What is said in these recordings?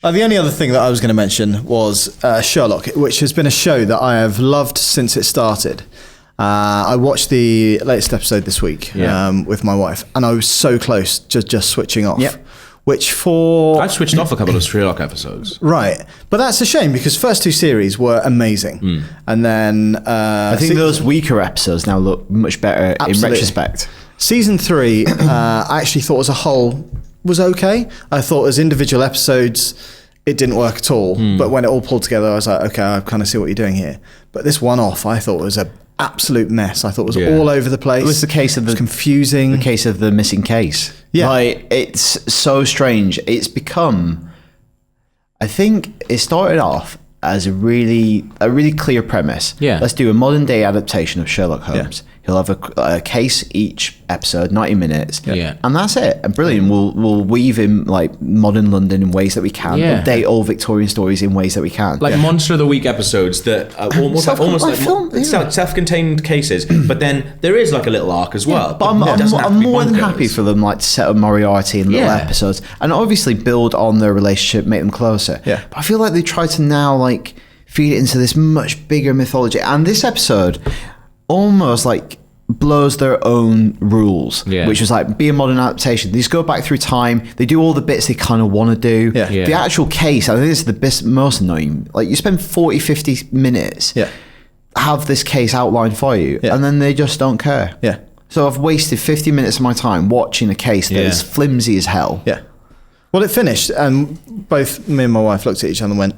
The only other thing that I was going to mention was Sherlock, which has been a show that I have loved since it started. I watched the latest episode this week with my wife, and I was so close to just switching off. Yep. I've switched off a couple of Sherlock episodes. Right. But that's a shame because first two series were amazing. And then... I think those weaker episodes now look much better in retrospect. Season 3, I actually thought as a whole was okay. I thought as individual episodes, it didn't work at all. But when it all pulled together, I was like, okay, I kind of see what you're doing here. But this one-off, I thought was a absolute mess. I thought it was all over the place. It was the case of confusing. The case of the missing case. Yeah. Like, it's so strange. It's become, I think it started off as a really clear premise. Yeah. Let's do a modern day adaptation of Sherlock Holmes. Yeah. He'll have a case each episode, 90 minutes. Yeah. And that's it. And brilliant. We'll weave in like modern London in ways that we can. Yeah. Update all Victorian stories in ways that we can. Like Monster of the Week episodes that are almost like self-contained cases, but then there is like a little arc as well. But I'm more than happy for them like to set up Moriarty in little episodes and obviously build on their relationship, make them closer. Yeah. But I feel like they try to now like feed it into this much bigger mythology. And this episode almost like blows their own rules, which was like be a modern adaptation. They just go back through time. They do all the bits they kind of want to do. Yeah. The actual case, I think this is the most annoying. Like you spend 40, 50 minutes, have this case outlined for you, and then they just don't care. Yeah. So I've wasted 50 minutes of my time watching a case that is flimsy as hell. Yeah. Well, it finished, and both me and my wife looked at each other and went,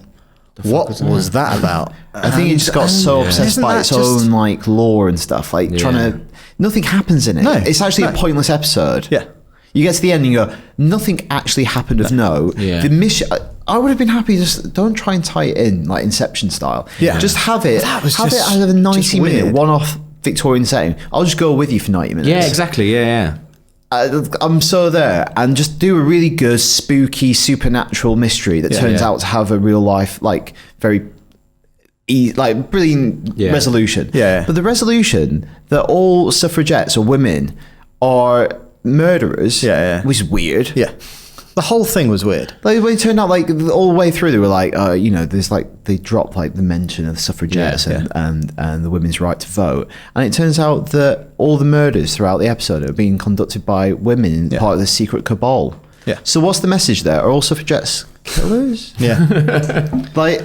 what was that about? I think it just got so obsessed by its own like lore and stuff, like trying to. Nothing happens in it. No, it's actually a pointless episode. Yeah, you get to the end and you go, nothing actually happened of note. Yeah. The mission. I would have been happy. Just don't try and tie it in like Inception style. Yeah, just have it. Have it as a 90-minute one-off Victorian setting. I'll just go with you for 90 minutes. Yeah, exactly. Yeah. I'm so there, and just do a really good spooky supernatural mystery that turns out to have a real life like very brilliant resolution. Yeah. But the resolution that all suffragettes or women are murderers, which is weird. Yeah. The whole thing was weird. Like when it turned out, like all the way through, they were like, there's like they dropped like the mention of the suffragettes and the women's right to vote, and it turns out that all the murders throughout the episode are being conducted by women, part of the secret cabal. Yeah. So what's the message there? Are all suffragettes killers? Yeah. Like,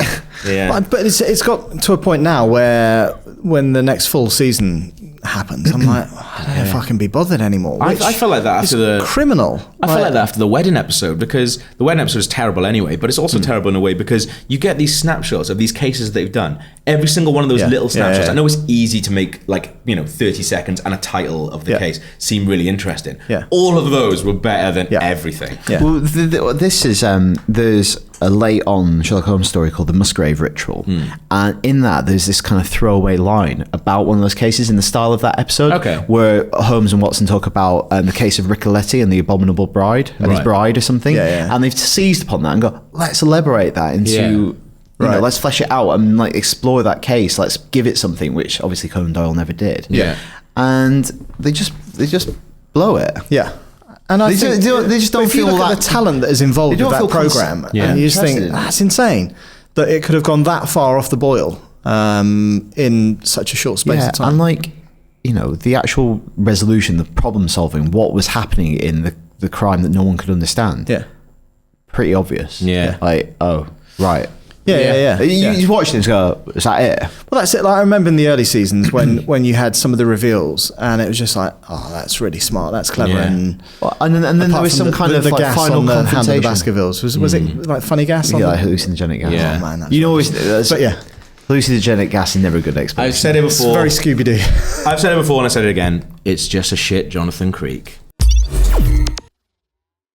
but it's got to a point now where when the next full season happens, I'm like, I don't know if I can be bothered anymore. I felt like that after the criminal. I felt like that after the wedding episode, because the wedding episode is terrible anyway, but it's also terrible in a way because you get these snapshots of these cases that they've done. Every single one of those little snapshots. I know it's easy to make 30 seconds and a Title of the case seem really interesting. Yeah. All of those were better than everything. Yeah. Well, this is there's a late on Sherlock Holmes story called The Musgrave Ritual, and in that there's this kind of throwaway line about one of those cases in the style of that episode, where Holmes and Watson talk about the case of Ricoletti and the Abominable Bride and his bride or something, and they've seized upon that and go, let's elaborate that into let's flesh it out and like explore that case, let's give it something, which obviously Conan Doyle never did. And they just blow it. And I think they just don't feel the talent that is involved with that program, and you just think that's insane that it could have gone that far off the boil in such a short space of time. And like the actual resolution, the problem solving, what was happening in the crime that no one could understand. Pretty obvious. Like, oh, right. You watch this and go, is that it? Well, that's it. Like I remember in the early seasons when you had some of the reveals, and it was just like, oh, that's really smart, that's clever, and then there was some kind of the like gas final on the hand of the confrontation. Baskervilles. Was it like funny gas? Yeah, hallucinogenic gas. Oh man, that's hallucinogenic gas is never a good explanation. I've said it before. It's very Scooby-Doo. I've said it before and I said it again. It's just a shit Jonathan Creek.